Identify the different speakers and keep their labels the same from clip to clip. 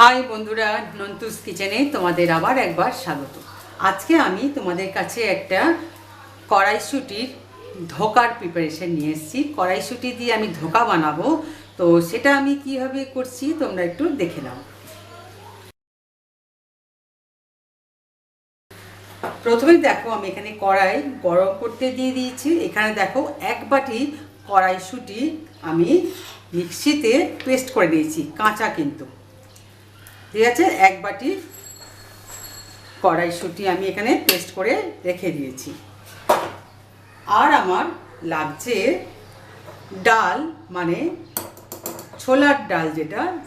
Speaker 1: High বন্ধুরা, নন্তুস কিচেনে তোমাদের আবার একবার স্বাগত। আজকে আমি তোমাদের কাছে একটা কড়াইশুঁটির ধোকার প্রিপারেশন নিয়ে এসেছি। কড়াইশুঁটি দিয়ে আমি ধোকা বানাবো, তো সেটা আমি কিভাবে করছি তোমরা একটু দেখে নাও। প্রথমেই দেখো, আমি এখানে কড়াই গরম করতে দিয়ে দিয়েছি। এখানে দেখো এক বাটি কড়াইশুঁটি আমি মিক্সিতে পেস্ট করে দিয়েছি, কাঁচা কিন্তু। ঠিক আছে, এক বাটি কড়াইশুঁটি আমি এখানে পেস্ট করে রেখে দিয়েছি। আর আমার লাগছে ডাল, মানে ছোলার ডাল,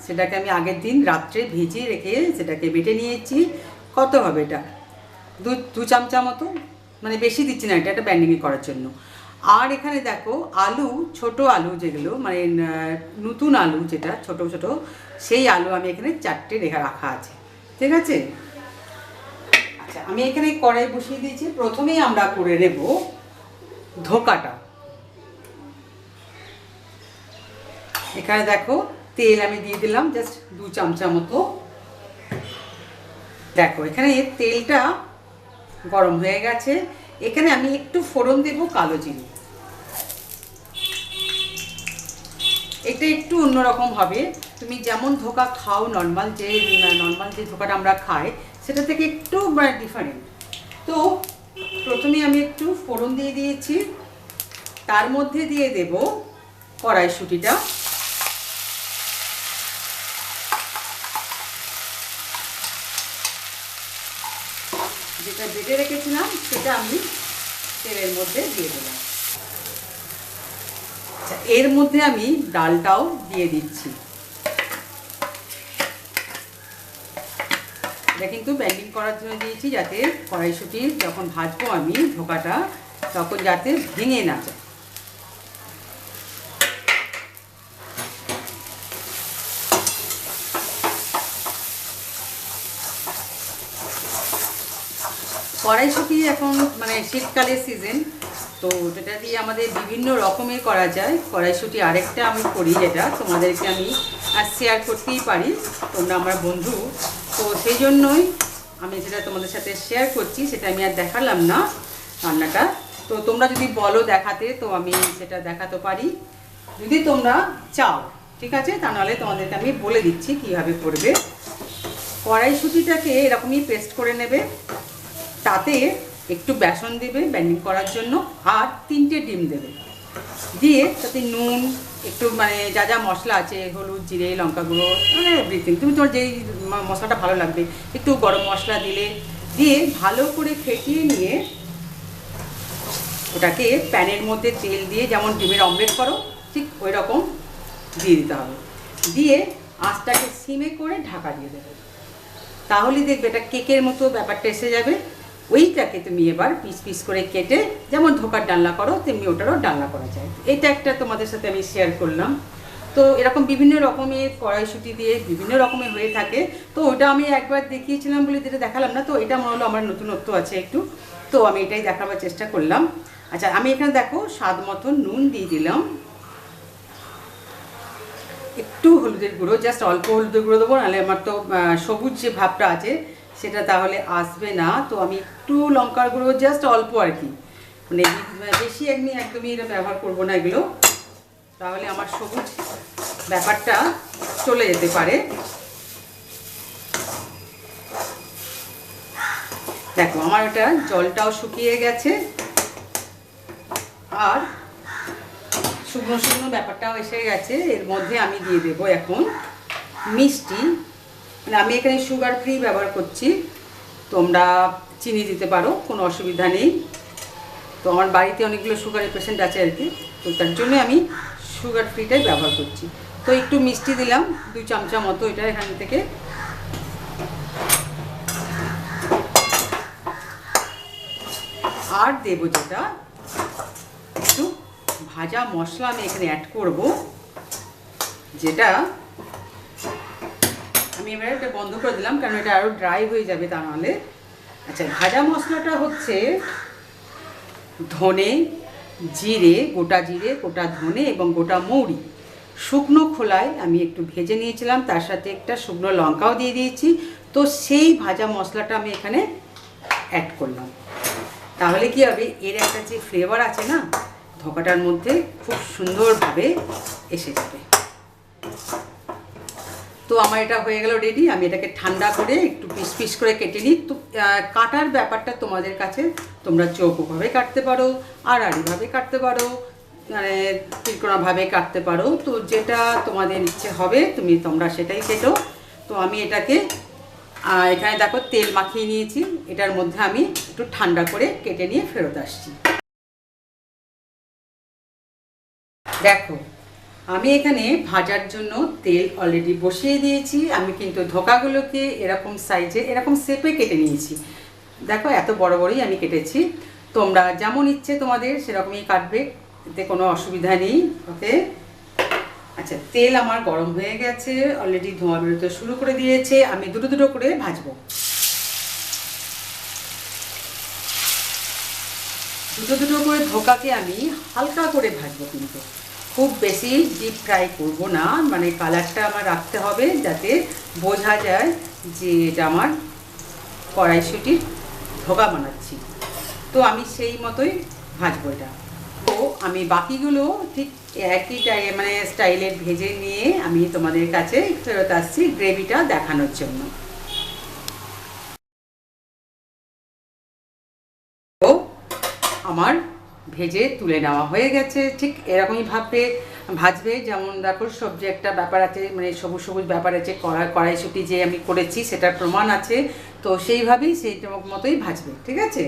Speaker 1: সেটাকে আমি আগের দিন রাত্রে ভিজিয়ে রেখে সেটাকে বেটে নিয়েছি। কত হবে এটা? দু চামচা মতো, মানে বেশি দিচ্ছি না, এটা ব্যান্ডিং করার জন্য। আর এখানে দেখো আলু, ছোট আলু যেগুলো, মানে নতুন আলু যেটা ছোট ছোট, সেই আলু আমি এখানে 4টে রাখা আছে। ঠিক আছে, আচ্ছা আমি এখানে কড়াই বসিয়ে দিয়েছি। প্রথমেই আমরা করে নেব ধোকাটা। এখানে দেখো তেল আমি দিয়ে দিলাম জাস্ট 2 চামচা মতো। দেখো এখানে তেলটা গরম হয়ে গেছে। এখানে আমি একটু ফোড়ন দেব কালো জিরে। এটা একটু অন্যরকম হবে, তুমি যেমন ধোকা খাও নর্মাল যে ধোকাটা আমরা খাই সেটা থেকে একটু ডিফারেন্ট। তো প্রথমে আমি একটু ফোড়ন দিয়ে দিয়েছি, তার মধ্যে দিয়ে দেব কড়াইশুঁটিটা। যেটা বেটে রেখেছিলাম সেটা আমি তেলের মধ্যে দিয়ে দিলাম। আচ্ছা, এর মধ্যে আমি ডালটাও দিয়ে দিচ্ছি। এটা কিন্তু ব্যান্ডিং করার জন্য দিয়েছি, যাতে কড়াইশুঁটি যখন ভাজবো আমি ধোকাটা, তখন যাতে ভেঙে না যায়। কড়াইশুঁটি এখন মানে শীতকালের সিজন, তো যেটা দিয়ে আমাদের বিভিন্ন রকমের করা যায়। কড়াইশুঁটি আরেকটা আমি করি, যেটা তোমাদেরকে আমি শেয়ার করতেই পারি, তোমরা আমার বন্ধু, তো সেই জন্যই আমি যেটা তোমাদের সাথে শেয়ার করছি। সেটা আমি আর দেখালাম না রান্নাটা, তো তোমরা যদি বলো দেখাতে তো আমি সেটা দেখাতে পারি, যদি তোমরা চাও। ঠিক আছে, তা নাহলে তোমাদেরকে আমি বলে দিচ্ছি কীভাবে করবে। কড়াইশুঁটিটাকে এরকমই পেস্ট করে নেবে, তাতে একটু বেসন দেবে ব্যান্ডিং করার জন্য, আর 3টে ডিম দেবে। দিয়ে তাতে নুন, একটু মানে যা যা মশলা আছে, হলুদ, জিরে, লঙ্কা গুঁড়ো, মানে এভরিথিং, তুমি তোমার যেই মশলাটা ভালো লাগবে, একটু গরম মশলা দিলে, দিয়ে ভালো করে ফেটিয়ে নিয়ে ওটাকে প্যানের মধ্যে তেল দিয়ে যেমন ডিমের অমলেট করো ঠিক ওই রকম দিয়ে দিতে হবে। দিয়ে আঁচটাকে সিমে করে ঢাকা দিয়ে দেবে। তাহলে দেখবে এটা কেকের মতো ব্যাপারটা এসে যাবে। ওইটাকে তুমি এবার পিস পিস করে কেটে যেমন ধোকার ডালনা করো তেমনি ওটারও ডালনা করা যায়। এটা একটা তোমাদের সাথে আমি শেয়ার করলাম। তো এরকম বিভিন্ন রকমের কড়াইশুঁটি দিয়ে বিভিন্ন রকমের হয়ে থাকে। তো ওটা আমি একবার দেখিয়েছিলাম বলে যেটা দেখালাম না, তো এটা মনে হলো আমার নতুনত্ব আছে একটু, তো আমি এটাই দেখাবার চেষ্টা করলাম। আচ্ছা, আমি এখানে দেখো স্বাদ মতো নুন দিয়ে দিলাম, একটু হলুদের গুঁড়ো, জাস্ট অল্প হলুদের গুঁড়ো দেবো, নাহলে আমার তো সবুজ যে ভাবটা আছে সেটা তাহলে আসবে না। তো আমি একটু লঙ্কার গুঁড়ো জাস্ট অল্প আর কি, মানে বেশি একদমই এটা ব্যবহার করবো না এগুলো, তাহলে আমার সবুজ ব্যাপারটা চলে যেতে পারে। দেখো আমার এটা জলটাও শুকিয়ে গেছে, আর শুকনো শুকনো ব্যাপারটাও এসে গেছে। এর মধ্যে আমি দিয়ে দেবো এখন মিষ্টি, মানে আমি এখানে সুগার ফ্রি ব্যবহার করছি, তোমরা চিনি দিতে পারো, কোনো অসুবিধা নেই। তো আমার বাড়িতে অনেকগুলো সুগারের পেশেন্ট আছে আর কি, তো তার জন্য আমি সুগার ফ্রিটাই ব্যবহার করছি। তো একটু মিষ্টি দিলাম 2 চামচা মতো এটা এখান থেকে। আর দেবো যেটা একটু ভাজা মশলা আমি এখানে অ্যাড করব, যেটা আমি এবারে এটা বন্ধ করে দিলাম, কারণ এটা আরও ড্রাই হয়ে যাবে তা নাহলে। আচ্ছা, ভাজা মশলাটা হচ্ছে ধনে, জিরে, গোটা ধনে এবং গোটা মৌরি শুকনো খোলায় আমি একটু ভেজে নিয়েছিলাম, তার সাথে একটা শুকনো লঙ্কাও দিয়ে দিয়েছি। তো সেই ভাজা মশলাটা আমি এখানে অ্যাড করলাম। তাহলে কি হবে, এর একটা যে ফ্লেভার আছে না ধোকাটার মধ্যে, খুব সুন্দরভাবে এসে যাবে। তো আমার এটা হয়ে গেল রেডি। আমি এটাকে ঠান্ডা করে একটু পিস পিস করে কেটে নিই। তো কাটার ব্যাপারটা তোমাদের কাছে, তোমরা চৌকোভাবে কাটতে পারো, আড়াআড়িভাবে কাটতে পারো, মানে ত্রিকোণাভাবে কাটতে পারো। তো যেটা তোমাদের ইচ্ছে হবে তোমরা সেটাই কেটো। তো আমি এটাকে এখানে দেখো তেল মাখিয়ে নিয়েছি, এটার মধ্যে আমি একটু ঠান্ডা করে কেটে নিয়ে ফেরত আসছি। দেখো আমি এখানে ভাজার জন্য তেল অলরেডি বসিয়ে দিয়েছি। আমি কিন্তু ধোকাগুলোকে এরকম সাইজে এরকম শেপে কেটে নিয়েছি। দেখো এত বড় বড়ই আমি কেটেছি। তোমরা যেমন ইচ্ছে তোমাদের সেরকমই কাটবে, এতে কোনো অসুবিধা নেই। ওকে, আচ্ছা তেল আমার গরম হয়ে গেছে, অলরেডি ধোঁয়া বেরোতে শুরু করে দিয়েছে। আমি দুটো দুটো করে ভাজবো, দুটো দুটো করে ধোকাকে আমি হালকা করে ভাজবো, কিন্তু খুব বেশি ডিপ ফ্রাই করবো না। মানে কালারটা আমার রাখতে হবে যাতে বোঝা যায় যে এটা আমার কড়াইশুঁটির ধোকা বানাচ্ছি। তো আমি সেই মতোই ভাজবো এটা। তো আমি বাকিগুলো ঠিক একই মানে স্টাইলে ভেজে নিয়ে আমি তোমাদের কাছে ফেরত আসছি গ্রেভিটা দেখানোর জন্য। তো আমার ভেজে তুলে নেওয়া হয়ে গেছে। ঠিক এরকমই ভাজবে, যেমন দেখো সবজি একটা ব্যাপার আছে, মানে সবুজ সবুজ ব্যাপার আছে, কড়াইশুঁটি যে আমি করেছি সেটার প্রমাণ আছে। তো সেইভাবেই সেইটার মতোই ভাজবে, ঠিক আছে।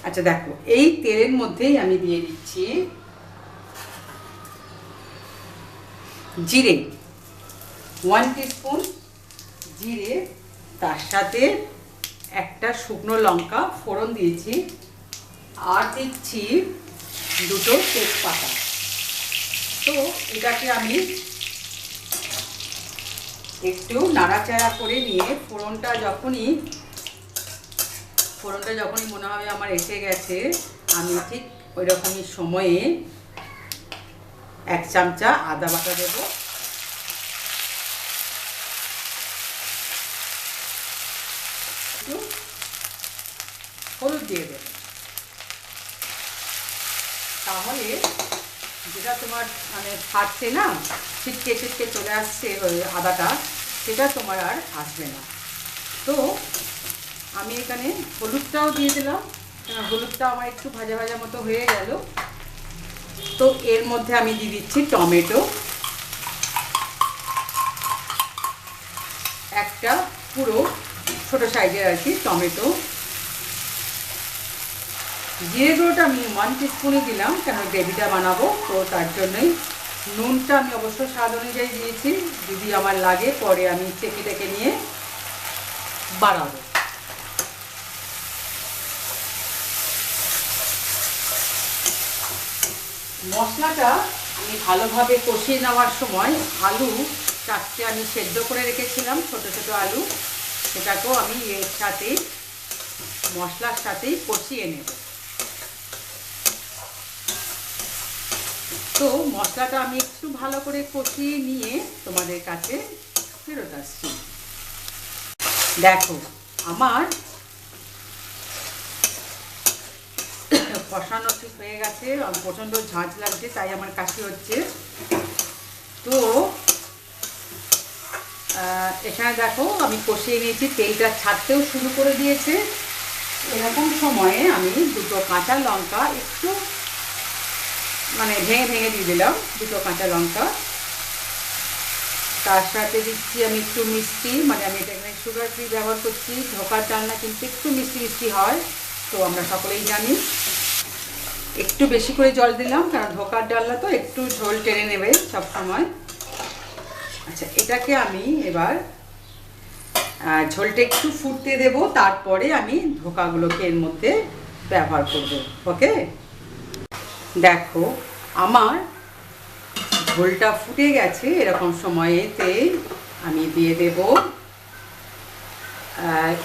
Speaker 1: আচ্ছা দেখো এই তেলের মধ্যেই আমি দিয়ে দিচ্ছি জিরে, 1 টিস্পুন জিরে, তার সাথে একটা শুকনো লঙ্কা ফোড়ন দিয়েছি, আর দিচ্ছি দুটো তেজপাতা। তো এটাকে আমি একটু নাড়াচাড়া করে নিয়ে ফোড়নটা যখনই মনে হবে আমার এসে গেছে, আমি ঠিক ওই রকমই সময়ে 1 চামচা আদা বাটা দেবো, একটু হলুদ দিয়ে দেবো। তাহলে যেটা তোমার মানে ফাটছে না, ছিটকে ছিটকে চলে আসছে ওই আদাটা, সেটা তোমার আর আসবে না। তো আমি এখানে হলুদটাও দিয়ে দিলাম, হলুদটা আমার একটু ভাজা ভাজা মতো হয়ে গেল। তো এর মধ্যে আমি দিয়ে দিচ্ছি টমেটো, একটা পুরো ছোট সাইজের আর কি টমেটো। জিরে গুঁড়োটা আমি 1 টিস্পুনই দিলাম, কেন গ্রেভিটা বানাবো তো তার জন্যই। নুনটা আমি অবশ্য স্বাদ অনুযায়ী দিয়েছি, যদি আমার লাগে পরে আমি চেকে নিয়ে বাড়াবো। মশলাটা আমি ভালোভাবে কষিয়ে নেওয়ার সময় আলু 4টে আমি সেদ্ধ করে রেখেছিলাম, ছোট ছোট আলু, সেটাকেও আমি এর সাথে মশলার সাথেই কষিয়ে নেব। তো মশলাটা আমি একটু ভালো করে কষিয়ে নিয়ে তোমাদের কাছে ফেরত আসছি। দেখো আমার কষানো ঠিক হয়ে গেছে, প্রচণ্ড ঝাঁঝ লাগছে তাই আমার কাশি হচ্ছে। তো এখানে দেখো আমি কষিয়ে নিয়েছি, তেলটা ছাড়তেও শুরু করে দিয়েছে। এরকম সময়ে আমি দুটো কাঁচা লঙ্কা একটু মানে ভেঙে ভেঙে দিয়ে দিলাম, দুটো কাঁচা লঙ্কা। তার সাথে দিচ্ছি আমি একটু মিষ্টি, মানে আমি এটা এখানে সুগার ফ্রি ব্যবহার করছি। ধোকার ডালনা কিন্তু একটু মিষ্টি মিষ্টি হয়, তো আমরা সকলেই জানি। একটু বেশি করে জল দিলাম, কারণ ধোকার ডালনা তো একটু ঝোল টেনে নেবে সব সময়। আচ্ছা এটাকে আমি এবার ঝোলটা একটু ফুটতে দেব, তারপরে আমি ধোকাগুলোকে এর মধ্যে ব্যবহার করব। ওকে, দেখো আমার ঝোলটা ফুটে গেছে। এরকম সময়েতে আমি দিয়ে দেব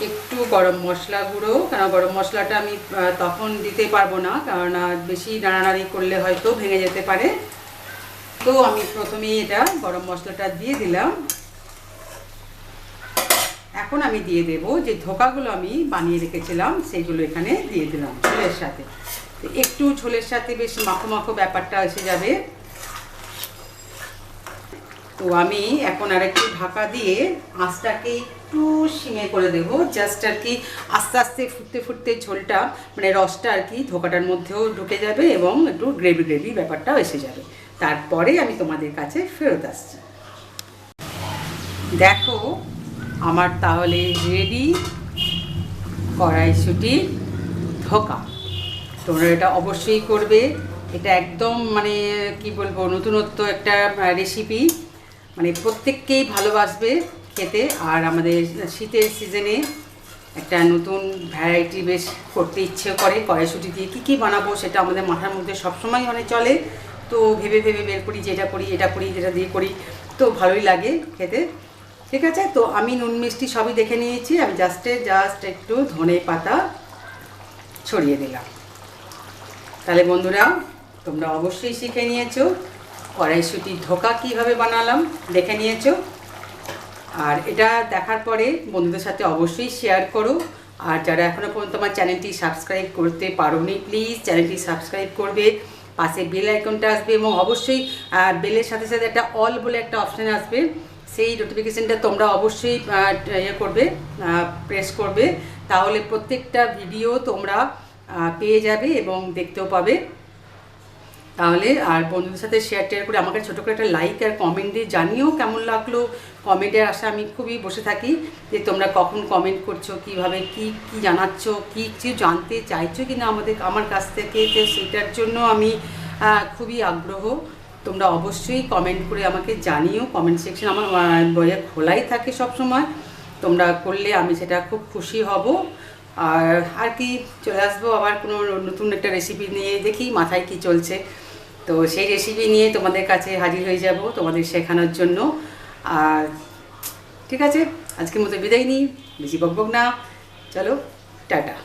Speaker 1: একটু গরম মশলা গুঁড়ো, কারণ গরম মশলাটা আমি তখন দিতে পারবো না, কারণ বেশি নাড়ানাড়ি করলে হয়তো ভেঙে যেতে পারে। তো আমি প্রথমেই এটা গরম মশলাটা দিয়ে দিলাম। এখন আমি দিয়ে দেব যে ধোকাগুলো আমি বানিয়ে রেখেছিলাম সেইগুলো এখানে দিয়ে দিলাম ঝোলের সাথে। একটু ঝোলের সাথে বেশ মাখো মাখো ব্যাপারটা এসে যাবে। তো আমি এখন আর একটু ঢাকা দিয়ে আঁচটাকে একটু সিমে করে দেবো, জাস্ট আর কি আস্তে আস্তে ফুটতে ফুটতে ঝোলটা মানে রসটা আর কি ধোকাটার মধ্যেও ঢুকে যাবে এবং একটু গ্রেভি গ্রেভি ব্যাপারটাও এসে যাবে। তারপরে আমি তোমাদের কাছে ফেরত আসছি। দেখো আমার তাহলে রেডি কড়াইশুঁটি ধোকা। তোমরা এটা অবশ্যই করবে, এটা একদম মানে কি বলবো নতুনত্ব একটা রেসিপি, মানে প্রত্যেককেই ভালোবাসবে খেতে। আর আমাদের শীতের সিজনে একটা নতুন ভ্যারাইটি বেশ করতে ইচ্ছে করে, কড়াইশুঁটি দিয়ে কী কী বানাবো সেটা আমাদের মাথার মধ্যে সবসময় মানে চলে। তো ভেবে ভেবে বের করি যে এটা করি এটা করি যেটা দিয়ে করি, তো ভালোই লাগে খেতে। ঠিক আছে, তো আমি নুন মিষ্টি সবই দেখে নিয়েছি। আমি জাস্ট একটু ধনে পাতা ছড়িয়ে দিলাম। তাহলে বন্ধুরা তোমরা অবশ্যই শিখে নিয়েছো কড়াইশুঁটি ধোকা কীভাবে বানালাম, দেখে নিয়েছো। আর এটা দেখার পরে বন্ধুদের সাথে অবশ্যই শেয়ার করো। আর যারা এখনও পর্যন্ত আমার চ্যানেলটি সাবস্ক্রাইব করতে পারোনি প্লিজ চ্যানেলটি সাবস্ক্রাইব করবে, পাশে বেল আইকনটা আসবে এবং অবশ্যই বেলের সাথে সাথে একটা অল বলে একটা অপশান আসবে, সেই নোটিফিকেশানটা তোমরা অবশ্যই করবে, প্রেস করবে। তাহলে প্রত্যেকটা ভিডিও তোমরা পেয়ে যাবে এবং দেখতেও পাবে। তাহলে আর বন্ধুদের সাথে শেয়ার করে আমাকে ছোটো করে একটা লাইক আর কমেন্ট দিয়ে জানিও কেমন লাগলো। কমেন্টের আশা আমি খুবই বসে থাকি যে তোমরা কখন কমেন্ট করছো, কীভাবে কী জানাচ্ছ, কী কিছু জানতে চাইছো কি না আমার কাছ থেকে, তো সেটার জন্য আমি খুবই আগ্রহ। তোমরা অবশ্যই কমেন্ট করে আমাকে জানিও। কমেন্ট সেকশন আমার বইয়ে খোলাই থাকে সব সময়, তোমরা করলে আমি সেটা খুব খুশি হব। আর কি চলে আসবো আবার কোনো নতুন একটা রেসিপি নিয়ে, দেখি মাথায় কি চলছে, তো সেই রেসিপি নিয়ে তোমাদের কাছে হাজির হয়ে যাব তোমাদের শেখানোর জন্য। আর ঠিক আছে, আজকের মতো বিদায় নিই, বেশি বকবক না, চলো টাটা।